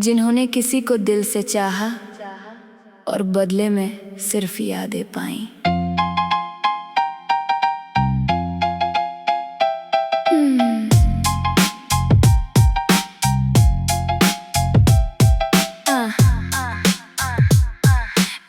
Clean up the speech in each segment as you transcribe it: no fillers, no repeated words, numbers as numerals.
जिन्होंने किसी को दिल से चाहा और बदले में सिर्फ यादें पाई।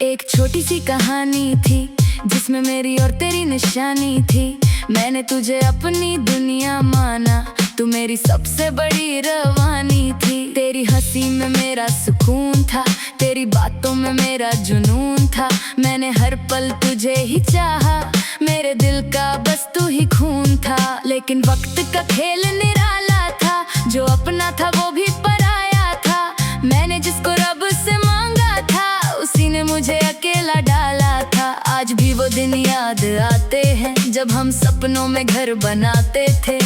एक छोटी सी कहानी थी जिसमें मेरी और तेरी निशानी थी। मैंने तुझे अपनी दुनिया माना, तू मेरी सबसे बड़ी रवानी थी। तेरी हंसी में मेरा सुकून था, तेरी बातों में मेरा जुनून था। मैंने हर पल तुझे ही चाहा, मेरे दिल का बस तू ही खून था। लेकिन वक्त का खेल निराला था, जो अपना था वो भी पराया था। मैंने जिसको रब से मांगा था, उसी ने मुझे अकेला डाला था। आज भी वो दिन याद आते हैं जब हम सपनों में घर बनाते थे।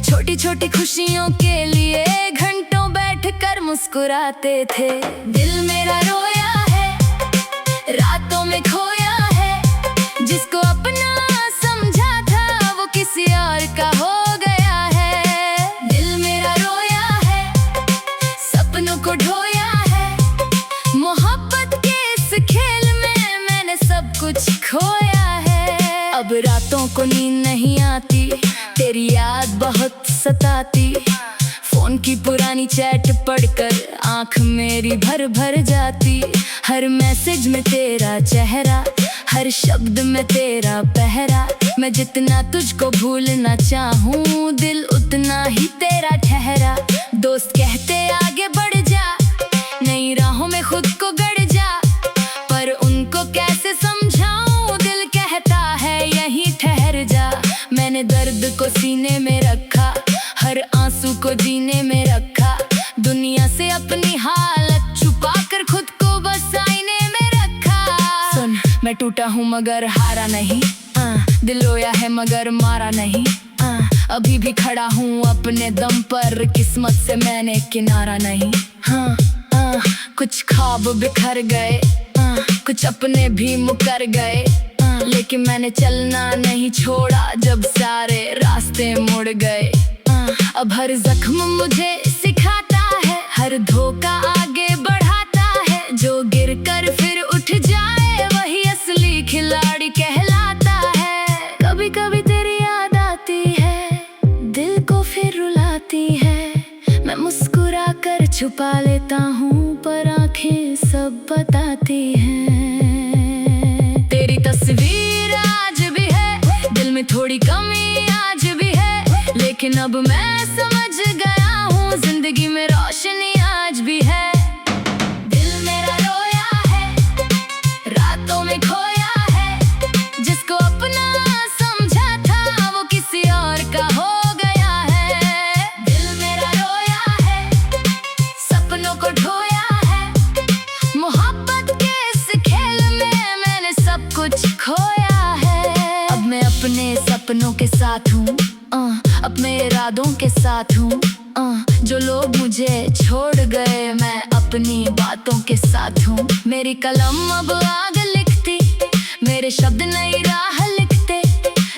छोटी छोटी खुशियों के लिए घंटों बैठकर मुस्कुराते थे। दिल मेरा रोया है, रातों में खोया है। जिसको अपना समझा था वो किसी और का हो गया है। दिल मेरा रोया है, सपनों को ढोया है। मोहब्बत के इस खेल में मैंने सब कुछ खोया है। अब रातों को नींद नहीं आती, तेरी याद बहुत सताती। फोन की पुरानी चैट पढ़कर आंख मेरी भर भर जाती। हर मैसेज में तेरा चेहरा, हर शब्द में तेरा पहरा। मैं जितना तुझको भूलना चाहूँ, दिल उतना ही तेरा ठहरा। दोस्त कहते आगे बढ़ जा, नई राहों में खुद को गड़ जा। पर उनको कैसे समझाऊं, दिल कहता है यहीं ठहर जा। मैंने दर्द को सीने में रखा, हर आंसू को जीने में रखा। दुनिया से अपनी हालत छुपाकर खुद को बस आईने में रखा। सुन, मैं टूटा हूँ मगर हारा नहीं, दिल रोया है मगर मारा नहीं। अभी भी खड़ा हूँ अपने दम पर, किस्मत से मैंने किनारा नहीं। कुछ ख्वाब बिखर गए, कुछ अपने भी मुकर गए। लेकिन मैंने चलना नहीं छोड़ा जब सारे रास्ते मुड़ गए। अब हर जख्म मुझे सिखाता है, हर धोखा आगे बढ़ाता है। जो गिर कर फिर उठ जाए वही असली खिलाड़ी कहलाता है। कभी कभी तेरी याद आती है, दिल को फिर रुलाती है। मैं मुस्कुरा कर छुपा लेता हूँ, पर आंखें सब बताती हैं। तेरी तस्वीर आज भी है, दिल में थोड़ी कमी आज भी है। लेकिन अब मैं समझ गया हूँ, जिंदगी में रोशनी आज भी है। दिल मेरा रोया है, रातों में खोया है। जिसको अपना समझा था वो किसी और का हो गया है। दिल मेरा रोया है, सपनों को ढोया है। मोहब्बत के इस खेल में मैंने सब कुछ खोया है। अब मैं अपने सपनों के साथ हूँ, अपने इरादों के साथ हूँ। जो लोग मुझे छोड़ गए, मैं अपनी बातों के साथ हूँ। मेरी कलम अब आग लिखती, मेरे शब्द नई राह लिखते।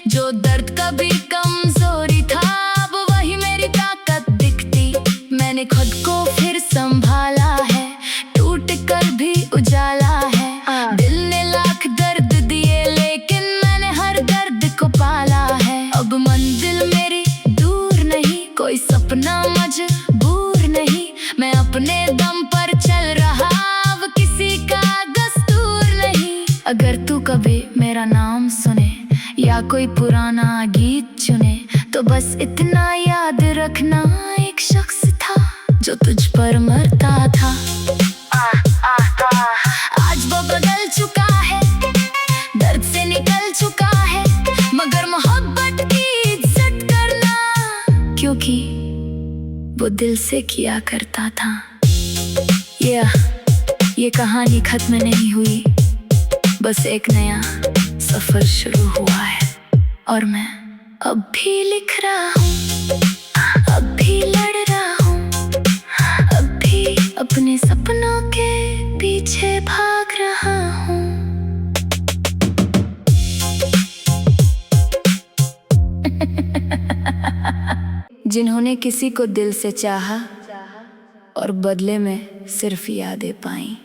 जो दर्द कभी कमजोरी था, अब वही मेरी ताकत दिखती। मैंने खुद को फिर संभाला है, टूट कर भी उजाला है। दिल ने लाख दर्द दिए, लेकिन मैंने हर दर्द को पाला है। अब मंजिल मेरी दूर नहीं, कोई सपना मजबूर नहीं। मैं अपने दम पर चल रहा, अब किसी का दस्तूर नहीं। अगर तू कभी मेरा नाम सुने या कोई पुराना गीत चुने, तो बस इतना याद रखना, एक शख्स था जो तुझ पर मरता था। आज वो बदल चुका है, दर्द से निकल चुका है। मगर मोहब्बत की इज्जत करना, क्योंकि वो दिल से किया करता था। ये कहानी खत्म नहीं हुई, बस एक नया सफर शुरू हुआ है। और मैं अब भी लिख रहा हूँ, अब भी लड़ रहा हूँ, अब भी अपने सपनों के पीछे भाग रहा हूँ। जिन्होंने किसी को दिल से चाहा और बदले में सिर्फ यादें पाई।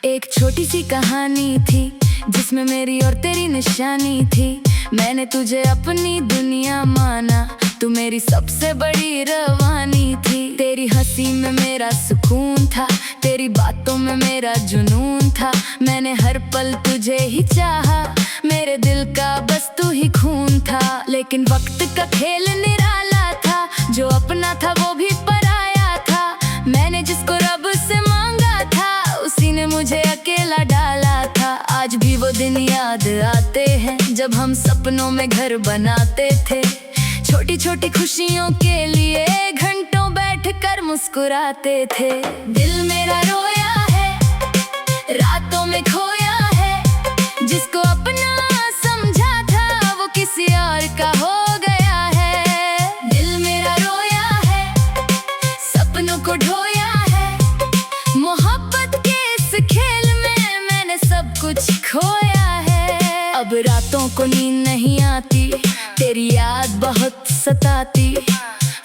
एक छोटी सी कहानी थी जिसमें मेरी और तेरी निशानी थी। मैंने तुझे अपनी दुनिया माना, तू मेरी सबसे बड़ी रवानी थी। तेरी हंसी में मेरा सुकून था, तेरी बातों में मेरा जुनून था। मैंने हर पल तुझे ही चाहा, मेरे दिल का बस तू ही खून था। लेकिन वक्त का खेल निराला था, जो अपना था वो भी पराया था। मैंने जिसको रब से मांगा था, उसी ने मुझे अकेला डाला था। आज भी वो दिन याद आते हैं जब हम सपनों में घर बनाते थे। छोटी छोटी खुशियों के लिए घंटों बैठकर मुस्कुराते थे। दिल मेरा रोया है, रातों में खोया है। जिसको अपना समझा था वो किसी और का हो गया है। दिल मेरा रोया है, सपनों को ढोया है। मोहब्बत के इस खेल में मैंने सब कुछ खोया है। अब रातों को नींद नहीं आती, तेरी याद बहुत सताती।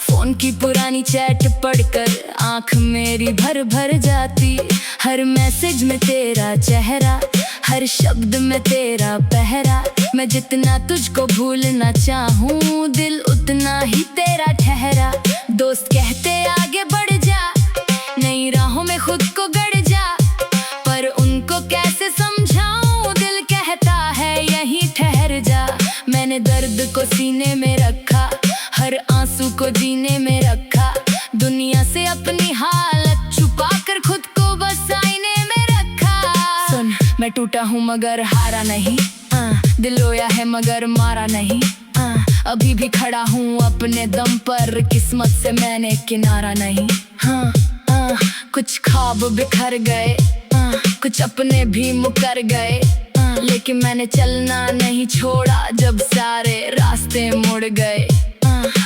फोन की पुरानी चैट पढ़कर आंख मेरी भर भर जाती। हर मैसेज में तेरा चेहरा, हर शब्द में तेरा पहरा। मैं जितना तुझको भूलना चाहूँ, दिल उतना ही तेरा ठहरा। दोस्त कहते आगे बढ़ जा, नई राहों में खुद को गड़ जा। पर उनको कैसे समझाऊं, दिल कहता है यहीं ठहर जा। मैंने दर्द को सीने में रखा, हर आंसू को जीने में रखा। दुनिया से अपनी हालत छुपा कर खुद को बस आईने में रखा। सुन, मैं टूटा हूँ मगर हारा नहीं, दिल रोया है मगर मारा नहीं। अभी भी खड़ा हूँ अपने दम पर, किस्मत से मैंने किनारा नहीं। कुछ ख्वाब बिखर गए, कुछ अपने भी मुकर गए। लेकिन मैंने चलना नहीं छोड़ा जब सारे रास्ते मुड़ गए।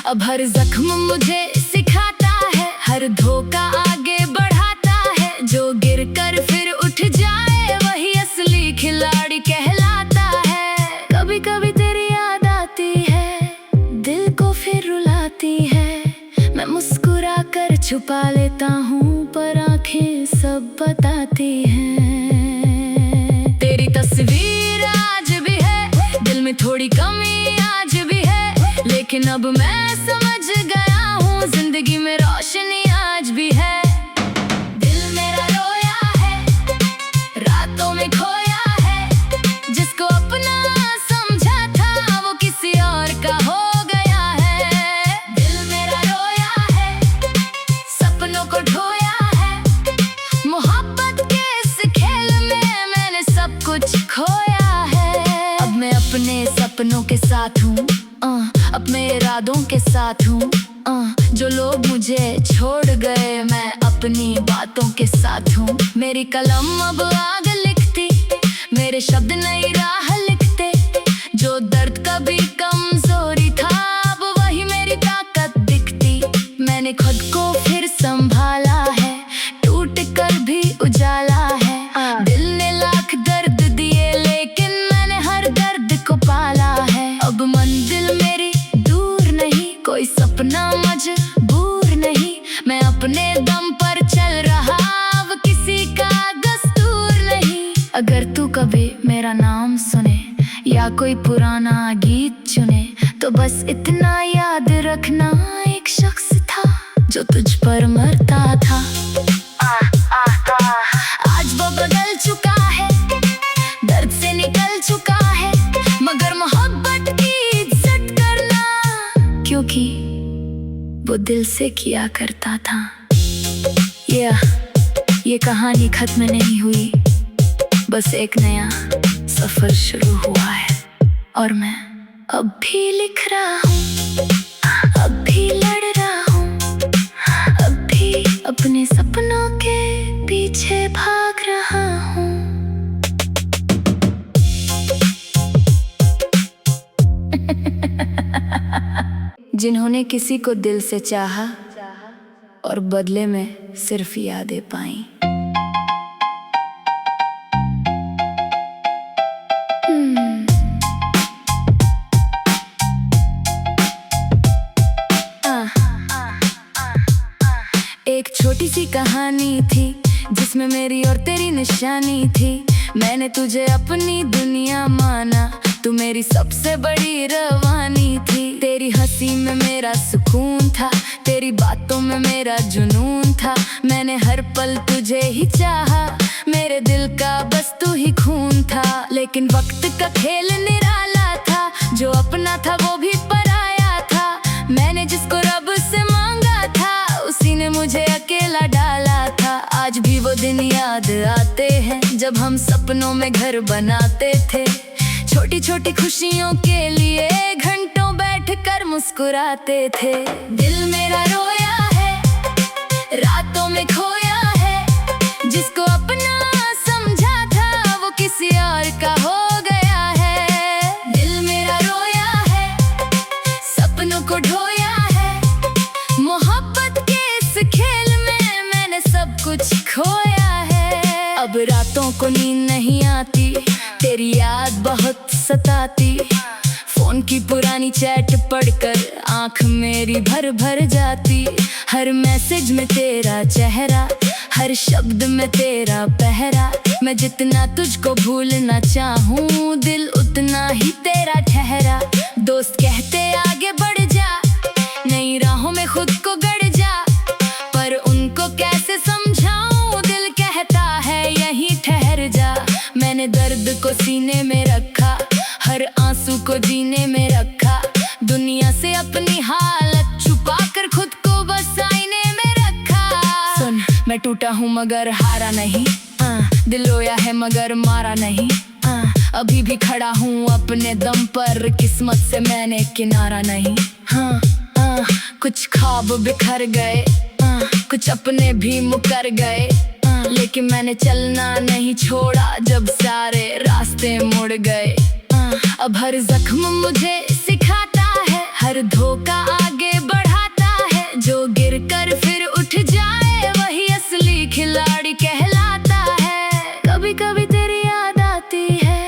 अब हर जख्म मुझे सिखाता है, हर धोखा आगे बढ़ाता है। जो गिर कर फिर उठ जाए वही असली खिलाड़ी कहलाता है। कभी कभी तेरी याद आती है, दिल को फिर रुलाती है। मैं मुस्कुरा कर छुपा लेता हूँ पर आंखें सब बताती हैं। तेरी तस्वीर आज भी है, दिल में थोड़ी कमी आज भी है। लेकिन अब मैं समझ गया हूँ, जिंदगी में रोशनी आज भी है। दिल मेरा रोया है, रातों में खोया है। जिसको अपना समझा था वो किसी और का हो गया है। दिल मेरा रोया है, सपनों को ढोया है। मोहब्बत के इस खेल में मैंने सब कुछ खोया है। अब मैं अपने सपनों के साथ हूँ, अपने इरादों के साथ हूँ। जो लोग मुझे छोड़ गए, मैं अपनी बातों के साथ हूँ। मेरी कलम अब आग लिखती, मेरे शब्द नई राह लिखते। जो दर्द कभी कमजोरी था, अब वही मेरी ताकत दिखती। मैंने खुद को फिर संभाला है, टूट कर भी उजाला है। दिल ने लाख दर्द दिए लेकिन मैंने हर दर्द को पाला है। अब मंजिल मेरी दूर नहीं, कोई सपना मजबूर नहीं। मैं अपने दम पर चल रहा, अब किसी का दस्तूर नहीं। अगर तू कभी मेरा नाम सुने या कोई पुराना गीत चुने, तो बस इतना याद रखना, एक शख्स था जो तुझ पर मरता था। आज वो बदल चुका है, दर्द से निकल चुका है। मगर मोहब्बत की इज्जत करना, क्योंकि वो दिल से किया करता था। ये कहानी खत्म नहीं हुई, बस एक नया सफर शुरू हुआ है। और मैं अब भी लिख रहा हूँ, अब भी लड़ रहा हूँ, अब भी अपने सपनों के पीछे भाग रहा हूँ। जिन्होंने किसी को दिल से चाहा और बदले में सिर्फ यादें पाई। सी कहानी थी जिसमें मेरी और तेरी निशानी थी। मैंने तुझे अपनी दुनिया माना, तू मेरी सबसे बड़ी रवानी थी। तेरी हंसी में मेरा सुकून था, तेरी बातों में मेरा जुनून था। मैंने हर पल तुझे ही चाहा, मेरे दिल का बस तू ही खून था। लेकिन वक्त का खेल निराला था, जो अपना था वो भी पराया था। मैंने जिसको रब से मांगा था, उसी ने मुझे अकेला डाला था। आज भी वो दिन याद आते हैं जब हम सपनों में घर बनाते थे। छोटी छोटी खुशियों के लिए घंटों बैठकर मुस्कुराते थे। दिल मेरा रोया है, रातों में खोया है, जिसको अपना समझा था वो किसी और का हो गया है। दिल मेरा रोया है, सपनों को ढोया है, मोहब्बत के इस खेल में मैंने सब कुछ खोया है। अब रातों को नींद नहीं आती, तेरी याद बहुत सताती। फोन की पुरानी चैट पढ़कर आंख मेरी भर भर जाती। हर मैसेज में तेरा चेहरा, हर शब्द में तेरा पहरा। मैं जितना तुझको भूलना चाहूँ, दिल उतना ही तेरा ठहरा। दोस्त कहते आगे बढ़ जा, नई राहों में खुद को गड़ जा, पर उनको कैसे समझाऊं, दिल कहता है यहीं ठहर जा। मैंने दर्द को सीने में रखा, हर आंसू को जीने में रखा। दुनिया से अपनी हालत छुपाकर खुद को बस आईने में रखा। सुन, मैं टूटा हूँ मगर हारा नहीं, दिल रोया है मगर मारा नहीं। अभी भी खड़ा हूँ अपने दम पर, किस्मत से मैंने किनारा नहीं। कुछ ख्वाब बिखर गए, कुछ अपने भी मुकर गए, लेकिन मैंने चलना नहीं छोड़ा जब सारे रास्ते मुड़ गए। अब हर जख्म मुझे सिखाता है, हर धोखा आगे बढ़ाता है। जो गिर कर फिर उठ जाए वही असली खिलाड़ी कहलाता है। कभी कभी तेरी याद आती है,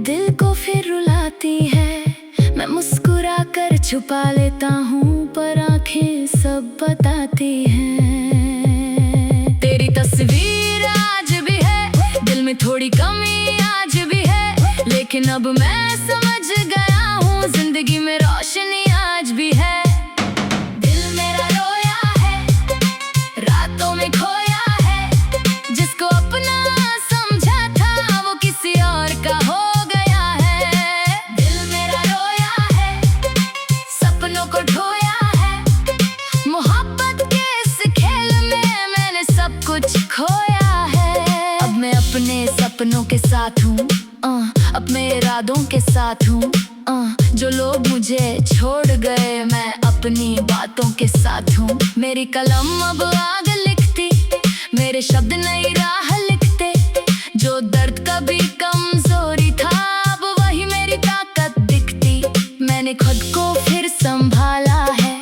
दिल को फिर रुलाती है। मैं मुस्कुरा कर छुपा लेता हूँ, पर आंखें सब बताती हैं। तेरी तस्वीर आज भी है, दिल में थोड़ी कमी आज भी है, लेकिन अब मैं समझ गया हूँ जिंदगी में रोशनी आज भी है। दिल मेरा रोया है, रातों में खोया है, जिसको अपना समझा था वो किसी और का हो गया है। दिल मेरा रोया है, सपनों को ढोया है, मोहब्बत के इस खेल में मैंने सब कुछ खोया है। अब मैं अपने सपनों के साथ हूँ, अपने इरादों के साथ हूँ। जो लोग मुझे छोड़ गए, मैं अपनी बातों के साथ हूँ। मेरी कलम अब आग लिखती, मेरे शब्द नई राह लिखते। जो दर्द कभी कमजोरी था, अब वही मेरी ताकत दिखती। मैंने खुद को फिर संभाला है,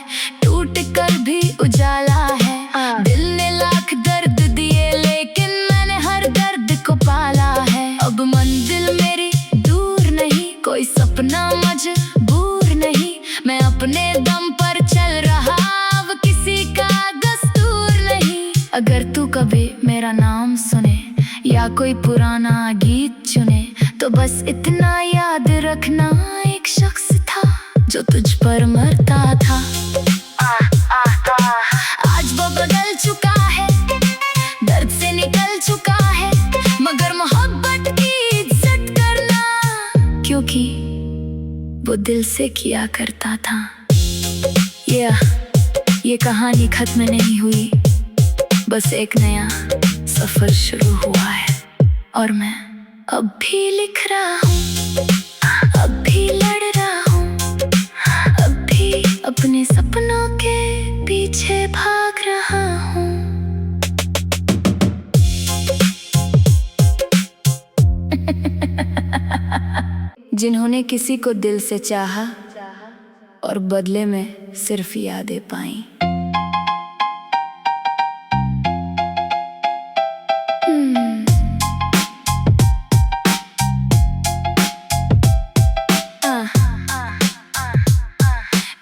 टूट कर भी उजाला है। दिल ने लाख दर्द दिए, लेकिन मैंने हर दर्द को पाला है। अब मंजिल मेरी दूर नहीं, कोई सपना मजबूर नहीं। मैं अपने दम पर चल रहा, अब किसी का दस्तूर नहीं। अगर तू कभी मेरा नाम सुने या कोई पुराना गीत चुने, तो बस इतना याद रखना, एक शख्स था जो तुझ पर मरता था। आज वो बदल चुका है, दर्द से निकल चुका है, मगर मोहब्बत की इज्जत करना, क्योंकि वो दिल से किया करता था। ये कहानी खत्म नहीं हुई, बस एक नया सफर शुरू हुआ है। और मैं अब भी लिख रहा हूँ, अब भी लड़ रहा हूँ, अब भी अपने सपनों के पीछे भाग रहा हूँ। जिन्होंने किसी को दिल से चाहा और बदले में सिर्फ यादें पाई।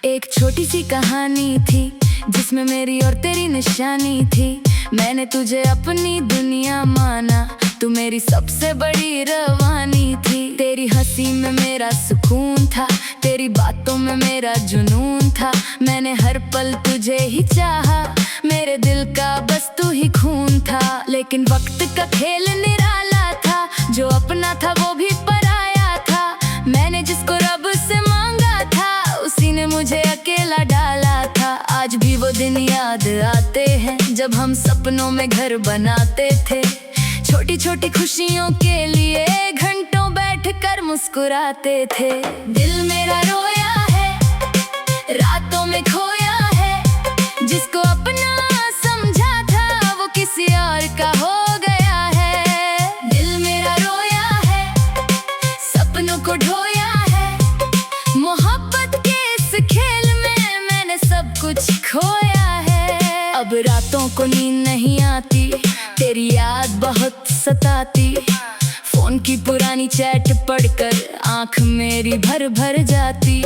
एक छोटी सी कहानी थी जिसमें मेरी और तेरी निशानी थी। मैंने तुझे अपनी दुनिया माना, तू मेरी सबसे बड़ी रवानी थी। तेरी हंसी में मेरा सुकून था, तेरी बातों में मेरा जुनून था। मैंने हर पल तुझे ही चाहा, मेरे दिल का बस तू ही खून था। लेकिन वक्त का खेल निराला था, जो अपना था वो भी पराया था। मैंने जिसको रब से मांगा था, उसी ने मुझे अकेला डाला था। आज भी वो दिन याद आते हैं, जब हम सपनों में घर बनाते थे। छोटी छोटी खुशियों के लिए घंटों बैठकर मुस्कुराते थे। दिल मेरा रोया है, रातों में खोया है, जिसको अपना समझा था वो किसी और का हो गया है। दिल मेरा रोया है, सपनों को ढोया है, मोहब्बत के इस खेल में मैंने सब कुछ खोया है। अब रातों को नींद नहीं आती, तेरी याद बहुत सताती। फोन की पुरानी चैट पढ़कर आँख मेरी भर भर जाती।